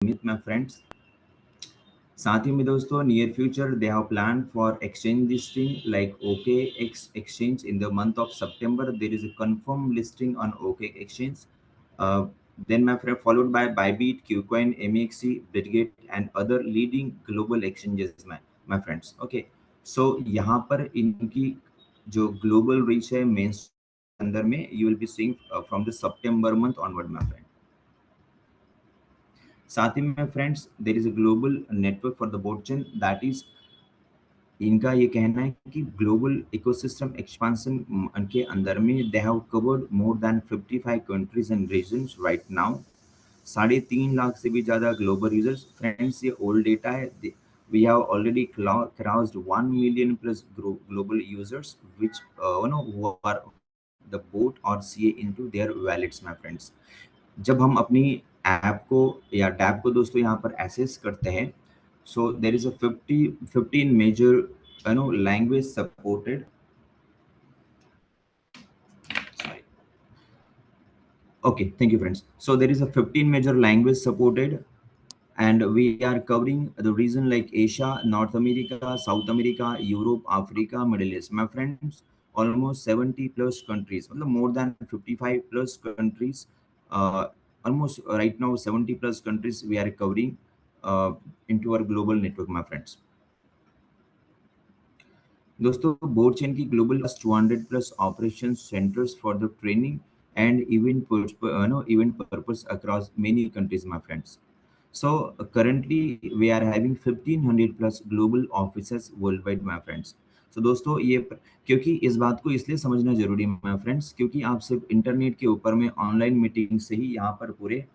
Amit, my friends. साथ ही में दोस्तों near future they have plan for exchange listing like OKX exchange in the month of September there is a confirm listing on OK exchange then my friend followed by Bybit, Qcoin, MEXC, Bitget and other leading global exchanges my friends. Okay, so यहाँ पर इनकी जो global reach है main अंदर में you will be seeing from the September month onward my friend. साथ ही में friends there is a global network for the botchain that is इनका ये कहना है कि ग्लोबल इकोसिस्टम एक्सपेंशन के अंदर में they have covered more than 55 countries and regions right now 3.5 lakh से भी ज़्यादा ग्लोबल यूजर्स फ्रेंड्स ये ओल्ड डेटा है we have already crossed 1 million plus global users which who are the bot or CA into their wallets my friends. जब हम अपनी app को या डैप को दोस्तों यहाँ पर एसेस करते हैं so there is a 15 major language supported okay thank you friends so there is a 15 major language supported and we are covering the region like Asia, North America, South America, Europe, Africa, Middle East my friends almost 70 plus countries more than 55 plus countries uh, almost right now 70 plus countries we are covering into our global network my friends दोस्तों board chain की global 200 plus operation centres for the training and event purpose across many countries my friends so currently we are having 1500 plus global offices worldwide my friends so दोस्तों ये क्योंकि इस बात को इसलिए समझना जरूरी है my friends क्योंकि आप सिर्फ इंटरनेट के ऊपर में ऑनलाइन मीटिंग से ही यहाँ पर पूरे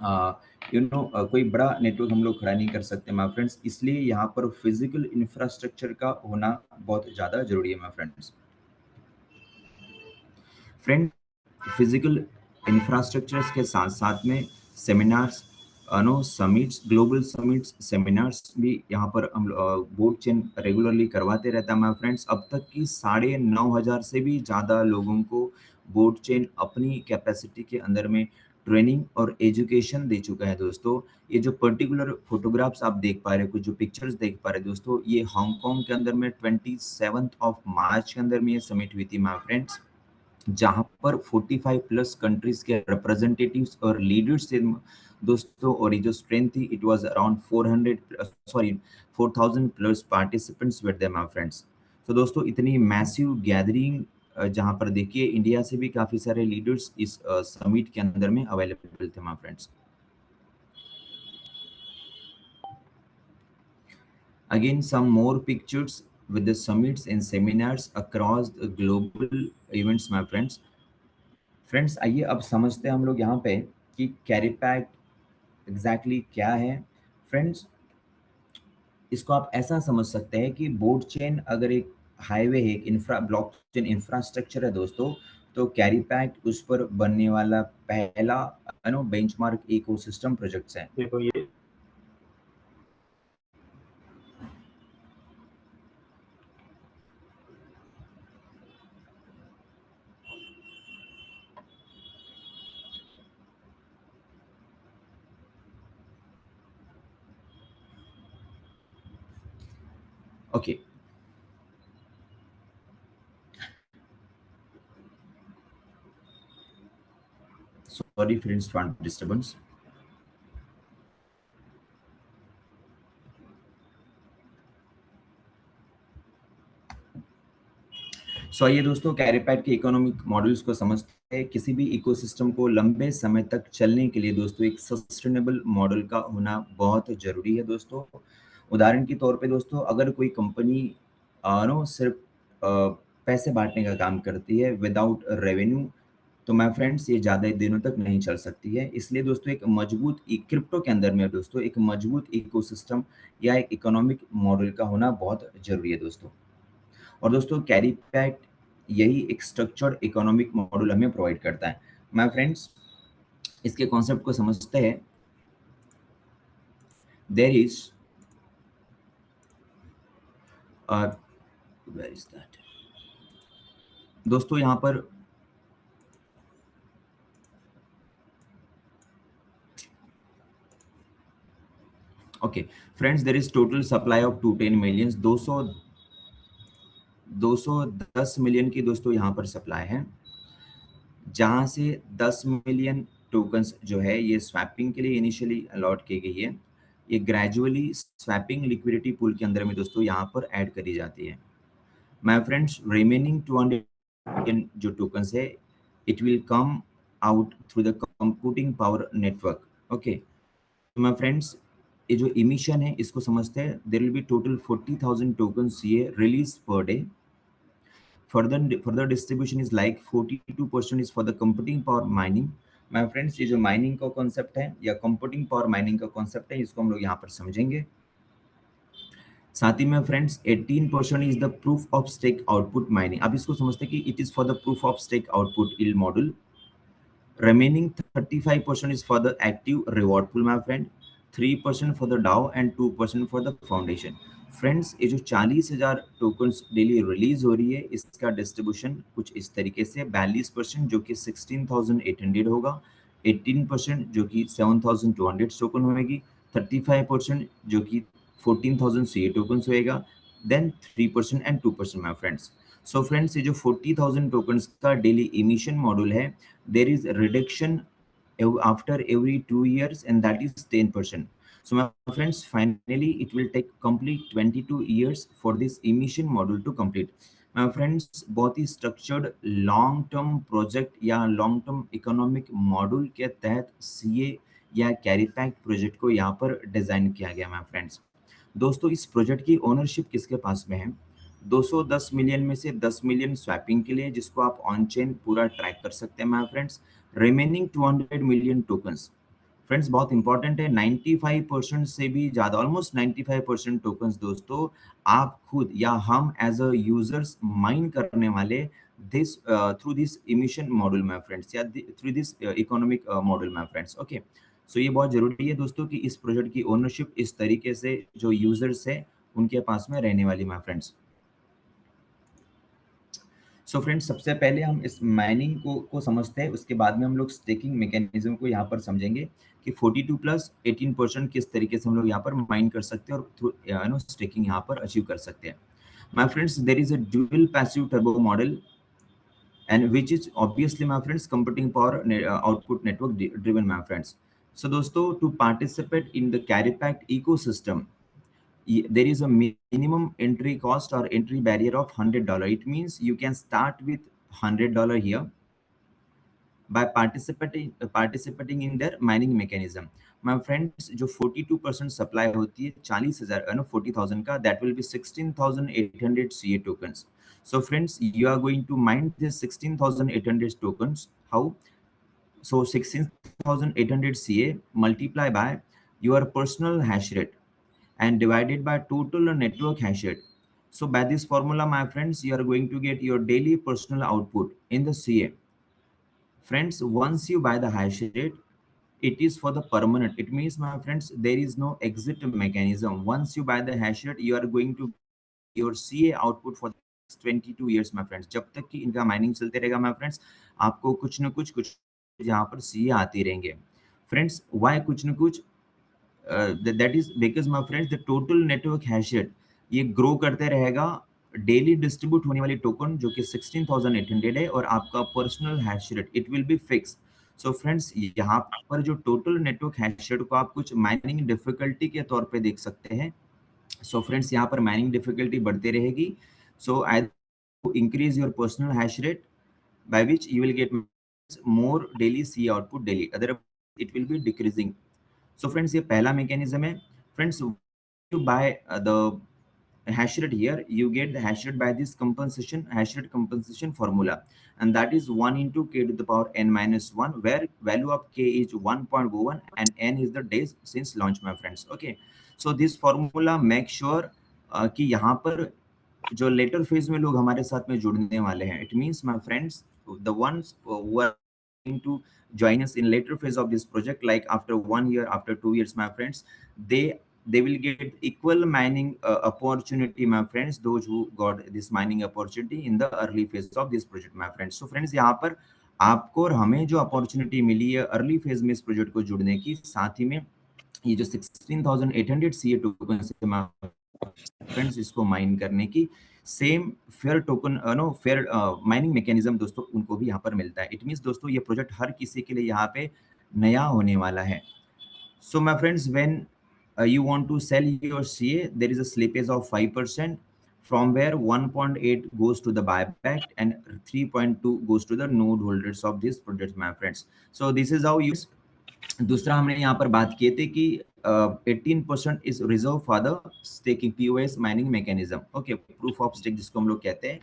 कोई बड़ा नेटवर्क हम लोग खड़ा नहीं कर सकते माय फ्रेंड्स इसलिए यहाँ पर फिजिकल इंफ्रास्ट्रक्चर का होना बहुत ज़्यादा जरूरी है माय फ्रेंड्स फिजिकल इंफ्रास्ट्रक्चर्स के साथ साथ में seminars summits global summits seminars भी यहाँ पर हम बोर्ड चेन रेगुलरली करवाते रहता है माय फ्रेंड्स अब तक की 9,500 से भी ज़्यादा लोगों को बोर्ड चेन अपनी कैपेसिटी के अंदर में ट्रेनिंग और एजुकेशन दे चुका है दोस्तों ये जो पर्टिकुलर फोटोग्राफ्स आप देख पा रहे हो कुछ जो पिक्चर्स देख पा रहे हो दोस्तों ये हांगकांग के अंदर में 27 मार्च के अंदर में ये समिट हुई थी माय फ्रेंड्स जहां पर 45 प्लस कंट्रीज के रिप्रेजेंटेटिव्स और लीडर्स थे दोस्तों और ये जो स्ट्रेंथ थी it was around 4,000 plus participants were there my friends तो दोस्तों इतनी मैसिव गैदरिंग जहां पर देखिए इंडिया से भी काफी सारे लीडर्स इस समिट के अंदर में अवेलेबल थे my friends again some more pictures with the summits and seminars across the global events my friends आइए अब समझते हैं हम लोग यहाँ पे कि कैरीपैक एग्जैक्टली क्या है फ्रेंड्स इसको आप ऐसा समझ सकते हैं कि बोर्ड चेन अगर एक हाईवे है एक ब्लॉक चेन इंफ्रास्ट्रक्चर है दोस्तों तो कैरीपैक उस पर बनने वाला पहला बेंचमार्क इकोसिस्टम प्रोजेक्ट्स है देखो ये okay sorry friends for disturbance सो आइए दोस्तों कैरीपैक के इकोनॉमिक मॉडल्स को समझते हैं किसी भी इकोसिस्टम को लंबे समय तक चलने के लिए दोस्तों एक सस्टेनेबल मॉडल का होना बहुत जरूरी है दोस्तों उदाहरण के तौर पे दोस्तों अगर कोई कंपनी सिर्फ पैसे बांटने का काम करती है विदाउट रेवेन्यू तो माय फ्रेंड्स ये ज़्यादा दिनों तक नहीं चल सकती है इसलिए दोस्तों एक मजबूत क्रिप्टो के अंदर में दोस्तों एक मजबूत इकोसिस्टम या एक इकोनॉमिक मॉडल का होना बहुत जरूरी है दोस्तों और दोस्तों कैरीपैक यही एक स्ट्रक्चर्ड इकोनॉमिक मॉडल हमें प्रोवाइड करता है माय फ्रेंड्स इसके कॉन्सेप्ट को समझते हैं there is where is that दोस्तों यहाँ पर okay friends, there is total supply of 210 millions, 210 million की दोस्तों यहाँ पर सप्लाई है, जहाँ से 10 मिलियन टोकन्स जो है ये स्वैपिंग के लिए इनिशियली अलॉट की गई है। ये ग्रेजुअली स्वैपिंग लिक्विडिटी पूल के अंदर में दोस्तों यहाँ पर ऐड करी जाती है। माय फ्रेंड्स, रिमेनिंग 200 मिलियन जो टोकन्स है, it will come out through the computing power network. Okay, तो माय फ्रेंड्स, ये जो इमिशन है इसको समझते हैं। There will be total 40,000 tokens ये release per day. Further distribution is like 42% is for the computing power mining. My friends, ये जो माइनिंग का कॉन्सेप्ट है या कंप्यूटिंग पावर माइनिंग का कॉन्सेप्ट है, इसको हम लोग यहाँ पर समझेंगे। साथ ही में friends 18% is the proof of stake output mining. अब इसको समझते हैं कि it is for the proof of stake output ill module. Remaining 35% is for the active reward pool, my friend. 3% for the DAO and 2% for the foundation. Friends, ये जो 40,000 tokens daily release हो रही है, इसका डिस्ट्रीब्यूशन कुछ इस तरीके से 42% जो कि 16,800 होगा, 18% जो कि 7,200 टोकन होगी, 35% जो कि 14,000 CA टोकन्स होएगा, then 3% and 2% my friends. So friends, ये जो 40,000 टोकन्स का डेली इमिशन मॉड्यूल है, there is a reduction after every 2 years, and that is 10%. So my friends, finally it will take complete 22 years for this emission module to complete. My friends, बहुत ही structured long term project या long term economic module के तहत CA या carry pack project को यहाँ पर design किया गया। my friends, दोस्तों इस प्रोजेक्ट की ओनरशिप किसके पास में है? 210 मिलियन में से 10 मिलियन स्वैपिंग के लिए, जिसको आप ऑन चेन पूरा ट्रैक कर सकते हैं my friends. Remaining 200 million tokens, friends बहुत इंपॉर्टेंट है, 95% से भी ज्यादा, ऑलमोस्ट 95% टोकन्स दोस्तों आप खुद या हम एज अ यूजर्स माइन करने वाले this through this emission module my friends, या through this economic module my friends. Okay, so ये बहुत जरूरी है दोस्तों कि इस प्रोजेक्ट की ओनरशिप इस तरीके से जो यूजर्स है उनके पास में रहने वाली माय फ्रेंड्स। सो फ्रेंड्स, सबसे पहले हम इस माइनिंग को समझते हैं, उसके बाद में हम लोग स्टेकिंग मैकेनिज्म को यहाँ पर समझेंगे कि 42 प्लस 18% किस तरीके से हम लोग यहाँ पर माइन कर सकते हैं और थ्रू स्टेकिंग यहाँ पर अचीव कर सकते हैं। My friends, there is a dual passive turbo model and which is obviously my friends computing power output network driven my friends. So दोस्तों, to participate in the carry pack ecosystem, there is a minimum entry cost or entry barrier of $100. It means you can start with $100 here by participating in their mining mechanism. My friends, जो 42% supply होती है 40,000 40,000 का, that will be 16,800 CA tokens. So friends, you are going to mine this 16,800 tokens. How? So 16,800 CA multiply by your personal hash rate and divided by total network hash rate. So by this formula, my friends, you are going to get your daily personal output in the CA. Friends, once you buy the hash rate, it is for the permanent. It means, my friends, there is no exit mechanism. Once you buy the hash rate, you are going to your CA output for 22 years, my friends. जब तक कि इनका mining चलते रहेगा my friends, आपको कुछ न कुछ यहाँ पर CA आते रहेंगे। Friends, why कुछ न कुछ? That is because my friends, the total network hash rate ये ग्रो करते रहेगा। डेली डिस्ट्रीब्यूट होने वाली टोकन जो कि 16,800 है, और आपका personal hash rate it will be fix. So friends, यहाँ पर जो टोटल नेटवर्क हैश रेट को आप कुछ माइनिंग डिफिकल्टी के तौर पे देख सकते हैं। सो फ्रेंड्स, यहाँ पर माइनिंग डिफिकल्टी बढ़ती रहेगी। So I increase your personal hash rate by which you will get more daily C output daily, otherwise it will be decreasing. So friends, ये पहला mechanism है। Friends, to buy the hash rate here, you get the hash rate by this hash rate compensation formula, and that is 1 into k to the power n minus 1, where value of k is 1.01 and n is the days since launch, my friends. Okay, so this formula make sure कि यहाँ पर जो later phase में लोग हमारे साथ में जुड़ने वाले हैं, it means my friends, the ones who are going to join us in later phase of this project, like after 1 year, after 2 years, my friends, they will get equal mining opportunity, my friends, those who got this mining opportunity in the early phase of this project, my friends. So friends, यहाँ पर आपको और हमें जो opportunity मिली है early phase में इस project को जुड़ने की, साथ ही में ये जो 16,800 CA टोकन से फ्रेंड्स इसको माइन करने की same fair token no fair mining mechanism दोस्तों उनको भी यहाँ पर मिलता है। इट मीन्स दोस्तों ये प्रोजेक्ट हर किसी के लिए यहाँ पे नया होने वाला है। So my friends, when you want to sell your CA, there is a slippage of 5% from where 1.8 goes to the buyback and 3.2 goes to the node holders of this project, my friends. So this is how you. दूसरा हमने यहाँ पर बात किए थे कि 18% is reserve for the staking POS mining mechanism. Okay, proof of stake जिसको हम लोग कहते हैं,